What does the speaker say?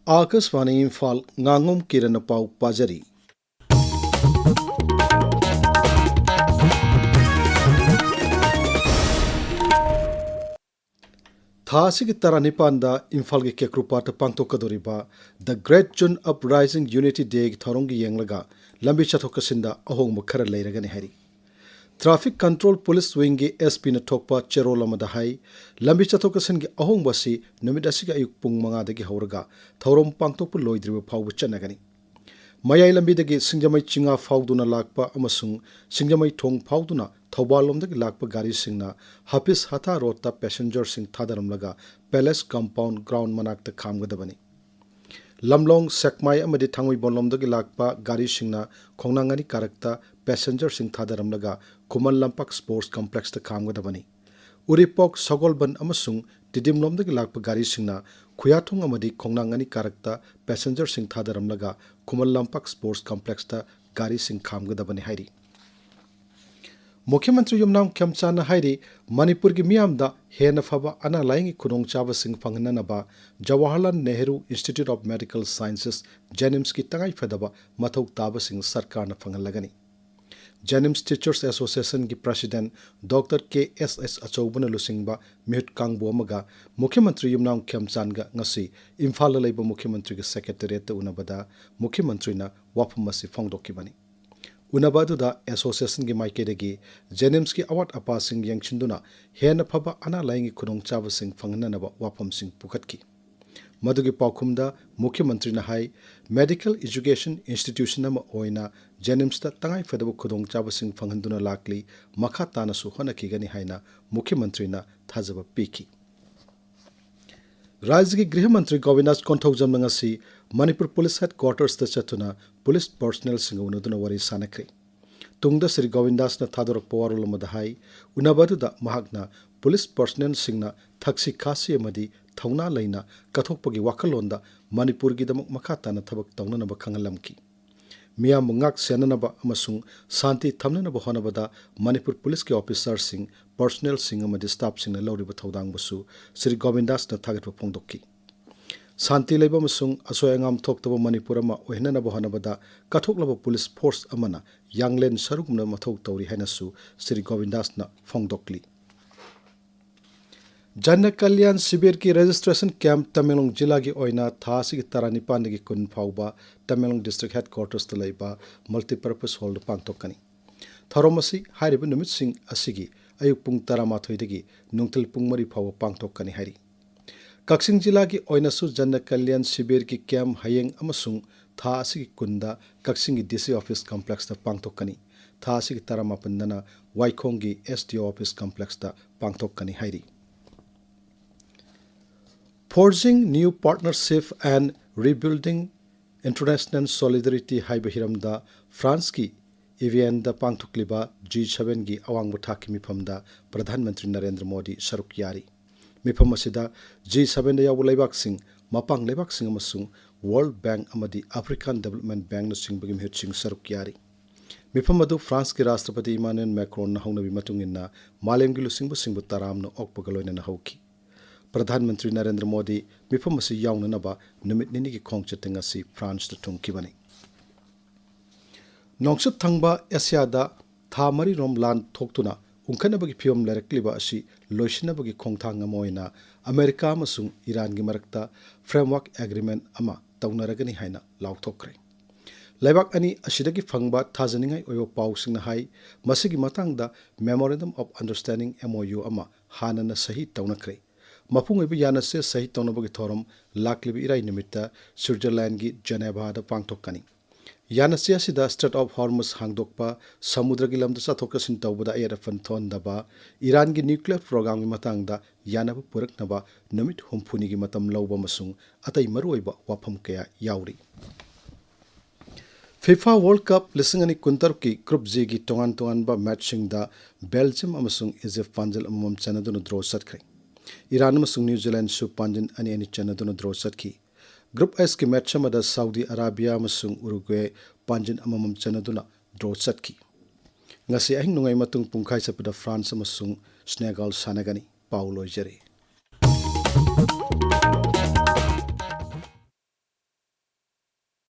Akashvani Imphal Ngangom Kiran पाउ पाजरी थासिग तरनिपानदा इम्फाल के केक्रुपाट पांगथोकदोरिबा the great June uprising unity day की थौरोंगी येंगलगा लंबी चथोकसिंदा अहोंग खर लेरगनि हैरी ट्रैफिक कंट्रोल पुलिस विंग की एसपी न थोकपा चेरोल अमदा हाई लंबी चथोकसिन की अहोंगबसी नुमित असिग अयुक पुंग मंगादगी हौरगा थौरोम पांगथोकपु लोइद्रिबा फाउब चनगनि मयाई लंबीदगी सिंगजमई चिंगा फाउदुना लाकपा अमसुंग सिंगजमई थोंग फाउदुना थौबालोमदगी लाकपा गाड़ी सिंगना हफिस हथा रोडता पैसेंजर सिंग थादरमलगा palace compound ground मनाक्ता खामगदबनी लमलोंग Sekmai अमदी थांगुई बोनलोमदगी Lakpa गाड़ी सिंगना खोंगनांगनी कारकता पैसेंजर सिंग थादरमलगा कुमल लंपक स्पोर्ट्स कॉम्प्लेक्स ता खामगदबनी उरिपोक सगोलबन अमसुंग तिदिमलोमदगी लाकपा गाड़ी सिंगना खुयाथुंग अमदी खोंगनांगनी कारकता पैसेंजर सिंग थादरमलगा कुमल लंपक स्पोर्ट्स कॉम्प्लेक्स ता गाड़ी सिंग खामगदबनी हाइरी मुख्यमंत्री युमनाम खेमचान हाइरी मणिपुर की मियामदा हेन फबा अना लाइंगी खुदोंचाब सिंग फंगननबा Jawaharlal Nehru Institute of Medical Sciences JNIMS की तंगाई फदबा मथौ ताब सिंग सरकार न फंगलगनी जेनिम्स टीचर्स एसोसिएशन की प्रेसिडेंट डॉक्टर KSS अचौबन लुसिंगबा मिहुत कांगबोमगा मुख्यमंत्री युमनाम खेमचानगा ngasi इम्फाल लेब मुख्यमंत्री के सेक्रेटरीट उनबदा मुख्यमंत्री न वाफम मसी फोंगदोकिबनी उनबादुदा एसोसिएशन की माइकेदगी जेनिम्स की अवाट अपा सिंग यंगचिंदुना हेन फबा अना लाइंगी खुदोंचाब सिंग फंगननबा वाफम सिंग पुखतकी मधुगी पाउखुमदा मुख्यमंत्री न हाई मेडिकल एजुकेशन इंस्टीट्यूशन अमा ओइना जेनिम्स ता तंगाई फदब खुदोंचाब सिंग फंगनदुना लाकली मखा तानसु होनखिगनी हाइना मुख्यमंत्री न थाजब पीकी राज्य के गृह मंत्री गोविंदास कोंथौजम नंगसी मणिपुर पुलिस हेडक्वार्टर्स चतुना पुलिस पर्सनल सिंग उनदुना वरी सानख्रे तुंगदा श्री गोविंदास न थादोरक पवारोल मदहाई उनबदुदा महाकना पुलिस पर्सनल सिंगना थक्सी खासी अमदी थौना लेना कथोकपगी वाखलोंदा मणिपुर की दमक मखा ताना थबक तौननब खंगलमकी मियाम ngak senanaba amasung शांति थमननब होनबदा मणिपुर पुलिस के ऑफिसर सिंग पर्सनल सिंग अमदी स्टाफ सिंग लौरिब थौदांग बसु श्री गोविंदास न थागत फोंदोकी शांति लेब अमसुंग असोय अंगाम थोक्तब मणिपुर अमा ओहननब होनबदा कथोकलब पुलिस फोर्स अमना यांगलेन सरुगुमन मथौ तौरी हैनसु श्री गोविंदास न फोंदोकली जन कल्याण शिविर की रजिस्ट्रेशन कैंप तमेंगलोंग जिला की ओइना थासी की तरानिपान की कुन फाउबा तमेंगलोंग डिस्ट्रिक्ट हेडक्वार्टर्स तलैबा मल्टीपर्पस हॉल पांगथोकनी थरोमसी हारिब नुमित सिंह असिगी अयुक पुंग तरामाथोइदगी नुंगथिल पुंग मरी फाउ पांगथोकनी हारि कक्सिंग जिला की ओइनासु जन कल्याण शिविर की कैंप हयेंग अमसुंग था असिगी कुंदा कक्सिंग की डीसी ऑफिस कॉम्प्लेक्स ता पांगथोकनी था असिगी तरामापनदना वाइखोंग की SDO ऑफिस कॉम्प्लेक्स ता पांगथोकनी हारि Forging new partnership and rebuilding international solidarity हाइब हिरमदा फ्रांस की इवियन द पांगथुकलिबा G7 की अवांग थाकी मिफमदा प्रधानमंत्री नरेंद्र मोदी सरुक यारी मिफम असिदा G7 द याव लेबाक सिंग मपांग लेबाक सिंग अमसुंग वर्ल्ड बैंक अमदी अफ्रीकन डेवलपमेंट बैंक न सिंग बगी मिहुत सिंग सरुक यारी मिफम अदु फ्रांस के राष्ट्रपति इमानुएल मैक्रोन न हौनबी मतुंगिना मालेम की लुसिंग सिंग ताराम न ओकपगलोइन न हौकी प्रधानमंत्री नरेंद्र मोदी मिफम असी याउननबा नुमित निनी की खोंगचतिंग असी फ्रांस द थुंगकिबनी नोंगसुप थंगबा एशियादा था मरी रोम लान थोक्तुना उंखनबगी फियम लेरक्लिबा असी लोइसिनबगी खोंगथांग अमोइना अमेरिका अमसुंग ईरान की मरक्ता फ्रेमवर्क एग्रीमेंट अमा तौनरगनी हाइना लाउथोक्रे लेबाक अनि असिदगी फंगबा थाजनिंगाई ओयो पाउसिंगना हाई मसिगी मतंगदा मेमोरेंडम ऑफ अंडरस्टैंडिंग MOU अमा हानना सही तौनक्रे मफुंग यानसे सही तौनबगी थोरम लाक्लिबी इराई निमित्ता स्विट्जरलैंड की जेनेवा द पांगथोकनी यानसे असिदा स्ट्रेट ऑफ हॉर्मुज हांगदोकपा समुद्र की लमदा चथोकसिन तौबदा एरफन थोनदबा ईरान की न्यूक्लियर प्रोग्राम की मतंगदा यानब पुरकनबा नुमित हुमफुनी की मतम लौबा मसुंग अतई मरुओइबा वाफम कया याउरी FIFA वर्ल्ड कप लिसिंग कुंतर की ग्रुप G की तोंगान तोंगानबा मैचसिंगदा बेल्जियम अमसुंग इजिप्ट पांजल अमम चनदुन ड्रॉ सटख्रे ईरान अमसुंग न्यूजीलैंड सु पांजन अनि चनदुन ड्रॉ सटखी ग्रुप S की मैच अमदा सऊदी अराबिया अमसुंग उरुग्वे पांजन अमम चनदुन ड्रॉ सटखी ngasi ahing nungai matung pungkhai sapida France अमसुंग स्नेगल सानगनी पाउ लोइजरे।